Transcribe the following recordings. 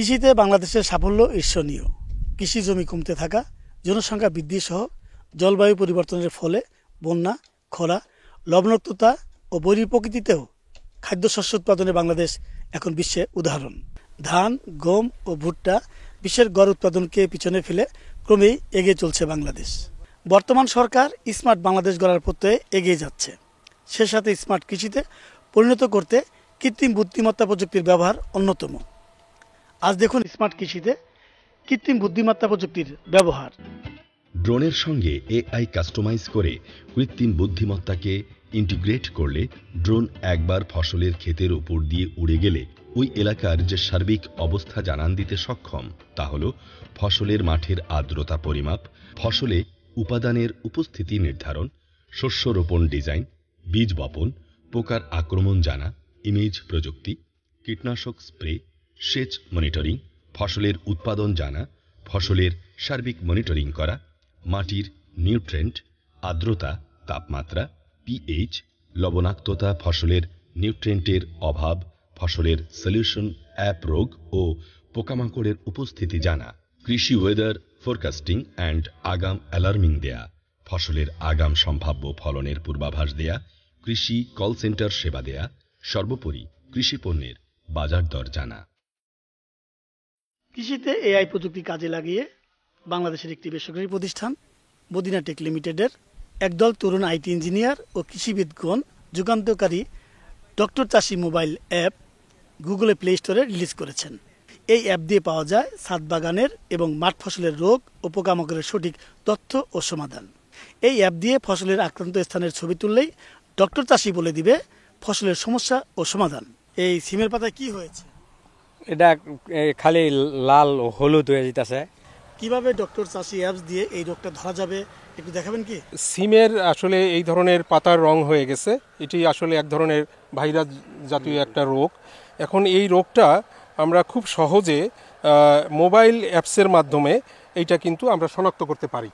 কৃষিতে বাংলাদেশের সাফল্য ঈর্ষণীয়। কৃষি জমি কমতে থাকা, জনসংখ্যা বৃদ্ধি সহ জলবায়ু পরিবর্তনের ফলে বন্যা, খরা, লবণাক্ততা ও বৈরী প্রকৃতিতেও খাদ্যশস্য উৎপাদনে বাংলাদেশ এখন বিশ্বে উদাহরণ। ধান, গম ও ভুট্টা বিশ্বের গড় উৎপাদনকে পিছনে ফেলে ক্রমেই এগিয়ে চলছে বাংলাদেশ। বর্তমান সরকার স্মার্ট বাংলাদেশ গড়ার প্রত্যয়ে এগিয়ে যাচ্ছে। সে সাথে স্মার্ট কৃষিতে পরিণত করতে কৃত্রিম বুদ্ধিমত্তা প্রযুক্তির ব্যবহার অন্যতম। আজ দেখুন স্মার্ট কৃষিতে কৃত্রিম বুদ্ধিমত্তা প্রযুক্তির ব্যবহার। ড্রোনের সঙ্গে এআই কাস্টমাইজ করে কৃত্রিম বুদ্ধিমত্তাকে ইন্টিগ্রেট করলে ড্রোন একবার ফসলের ক্ষেতের উপর দিয়ে উড়ে গেলে ওই এলাকার যে সার্বিক অবস্থা জানান দিতে সক্ষম, তা হল ফসলের মাঠের আর্দ্রতা পরিমাপ, ফসলে উপাদানের উপস্থিতি নির্ধারণ, শস্য রোপণ ডিজাইন, বীজ বপন, পোকার আক্রমণ জানা, ইমেজ প্রযুক্তি, কীটনাশক স্প্রে, সেচ মনিটরিং, ফসলের উৎপাদন জানা, ফসলের সার্বিক মনিটরিং করা, মাটির নিউট্রেন্ট, আর্দ্রতা, তাপমাত্রা, পিএইচ, লবণাক্ততা, ফসলের নিউট্রেন্টের অভাব, ফসলের সলিউশন অ্যাপ, রোগ ও পোকামাকড়ের উপস্থিতি জানা, কৃষি ওয়েদার ফোরকাস্টিং অ্যান্ড আগাম অ্যালার্মিং দেয়া, ফসলের আগাম সম্ভাব্য ফলনের পূর্বাভাস দেয়া, কৃষি কল সেন্টার সেবা দেয়া, সর্বোপরি কৃষি পণ্যের বাজার দর জানা। কৃষিতে এআই প্রযুক্তি কাজে লাগিয়ে বাংলাদেশের একটি বেসরকারি প্রতিষ্ঠান মদিনা টেক লিমিটেডের একদল তরুণ আইটি ইঞ্জিনিয়ার ও কৃষিবিদগণ যুগান্তকারী ডক্টর চাষি মোবাইল অ্যাপ গুগলে প্লে স্টোরে রিলিজ করেছেন। এই অ্যাপ দিয়ে পাওয়া যায় ছাদ বাগানের এবং মাঠ ফসলের রোগ ও পোকামাকড়ের সঠিক তথ্য ও সমাধান। এই অ্যাপ দিয়ে ফসলের আক্রান্ত স্থানের ছবি তুললেই ডক্টর চাষি বলে দিবে ফসলের সমস্যা ও সমাধান। এই সিমের পাতায় কি হয়েছে? এটা খালি লাল ও হলুদ হয়ে যেতেছে। কিভাবে ডক্টর চাষি অ্যাপস দিয়ে এই রোগটা ধরা যাবে একটু দেখাবেন কি? সিমের আসলে এই ধরনের পাতার রং হয়ে গেছে, এটি আসলে এক ধরনের ভাইরাস জাতীয় একটা রোগ। এখন এই রোগটা আমরা খুব সহজে মোবাইল অ্যাপসের মাধ্যমে এইটা কিন্তু আমরা শনাক্ত করতে পারি।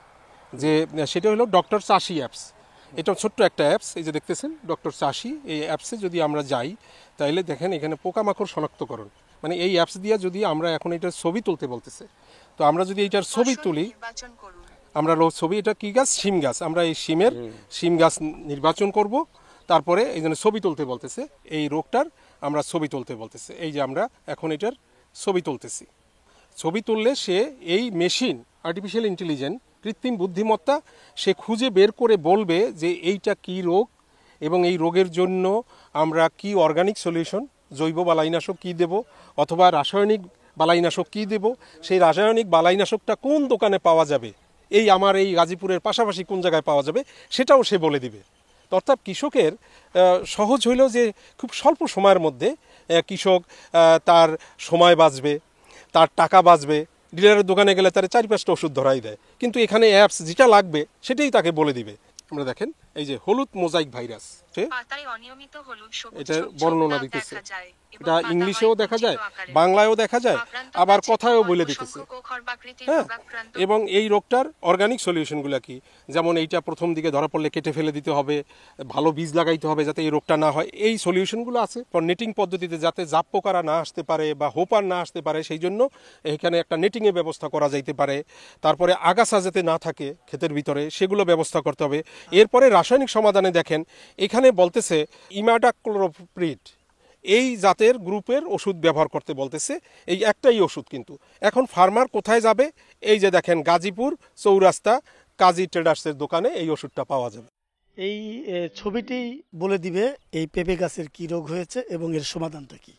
যে সেটা হলো ডক্টর চাষি অ্যাপস। এটা ছোট্ট একটা অ্যাপস, এই যে দেখতেছেন ডক্টর চাষি। এই অ্যাপসে যদি আমরা যাই তাহলে দেখেন এখানে পোকামাকড় শনাক্তকরণ, মানে এই অ্যাপস দিয়ে যদি আমরা এখন এটার ছবি তুলতে বলতেছে, তো আমরা যদি এইটার ছবি তুলি, আমরা ছবি, এটা কি গাছ? শিম গাছ। আমরা এই শিম গাছ নির্বাচন করব, তারপরে এই জন্য ছবি তুলতে বলতেছে, এই রোগটার আমরা ছবি তুলতে বলতেছে। এই যে আমরা এখন এটার ছবি তুলতেছি। ছবি তুললে সে এই মেশিন, আর্টিফিশিয়াল ইন্টেলিজেন্স, কৃত্রিম বুদ্ধিমত্তা, সে খুঁজে বের করে বলবে যে এইটা কি রোগ এবং এই রোগের জন্য আমরা কি অর্গানিক সলিউশন, জৈব বালাইনাশক কি দেব অথবা রাসায়নিক বালাইনাশক কি দেব, সেই রাসায়নিক বালাইনাশকটা কোন দোকানে পাওয়া যাবে, এই আমার এই গাজীপুরের পাশাপাশি কোন জায়গায় পাওয়া যাবে, সেটাও সে বলে দিবে। অর্থাৎ কৃষকের সহজ হইল যে খুব স্বল্প সময়ের মধ্যে কৃষক তার সময় বাঁচবে, তার টাকা বাঁচবে। ডিলারের দোকানে গেলে তার 4-5টা ওষুধ ধরাই দেয়, কিন্তু এখানে অ্যাপস যেটা লাগবে সেটাই তাকে বলে দিবে। আমরা দেখেন এই যে হলুদ মোজাইক ভাইরাস, এটা বর্ণনা দিতেছে, এটা ইংলিশেও দেখা যায়, বাংলায়ও দেখা যায়, আবার কথায়ও বলে দিতেছে। হ্যাঁ, এবং এই রোগটার অর্গানিক সলিউশনগুলো কি, যেমন এইটা প্রথম দিকে ধরা পড়লে কেটে ফেলে দিতে হবে, ভালো বীজ লাগাইতে হবে যাতে এই রোগটা না হয়, এই সলিউশনগুলো আছে। নেটিং পদ্ধতিতে যাতে জাপ পোকারা না আসতে পারে বা হোপার না আসতে পারে, সেই জন্য এখানে একটা নেটিংয়ের ব্যবস্থা করা যাইতে পারে। তারপরে আগাছা যাতে না থাকে ক্ষেতের ভিতরে, সেগুলো ব্যবস্থা করতে হবে। এরপরে রাসায়নিক সমাধানে দেখেন এখানে বলতেছে ইমাডাক্লোপ্রিড, এই জাতের গ্রুপের ওষুধ ব্যবহার করতে বলতেছে, এই একটাই ওষুধ। কিন্তু এখন ফার্মার কোথায় যাবে? এই যে দেখেন গাজীপুর চৌরাস্তা কাজী ট্রেডার্সের দোকানে এই ওষুধটা পাওয়া যাবে। এই ছবিটি বলে দিবে এই পেঁপে গাছের কি রোগ হয়েছে এবং এর সমাধানটা কি।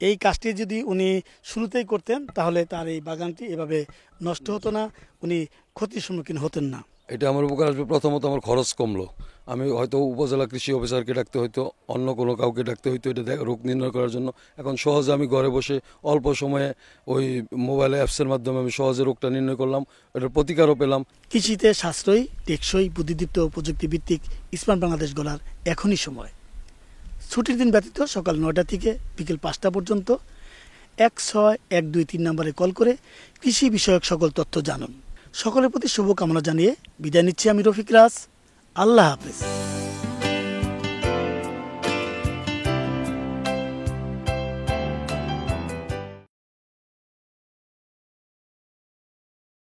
এই কাজটি যদি উনি শুরুতেই করতেন তাহলে তার এই বাগানটি এভাবে নষ্ট হতো না, উনি ক্ষতির সম্মুখীন হতেন না। এটা আমার উপকার আসবে। প্রথমত আমার খরচ কমলো, আমি হয়তো উপজেলা কৃষি অফিসারকে ডাকতে হইতো, অন্য কোনো কাউকে ডাকতে হইতো এটা রোগ নির্ণয় করার জন্য। এখন সহজে আমি ঘরে বসে অল্প সময়ে ওই মোবাইল অ্যাপসের মাধ্যমে আমি সহজে রোগটা নির্ণয় করলাম, এটার প্রতিকারও পেলাম। কৃষিতে সাশ্রয়ী, টেকসই, বুদ্ধিদীপ্ত ও প্রযুক্তিভিত্তিক স্মার্ট বাংলাদেশ গড়ার এখনই সময়। ছুটির দিন ব্যতীত সকাল 9টা থেকে বিকেল 5টা পর্যন্ত 16-123 নম্বরে কল করে কৃষি বিষয়ক সকল তথ্য জানুন। সকলের প্রতি শুভকামনা জানিয়ে বিদায় নিচ্ছি আমি রফিক রাজ। আল্লাহ হাফেজ।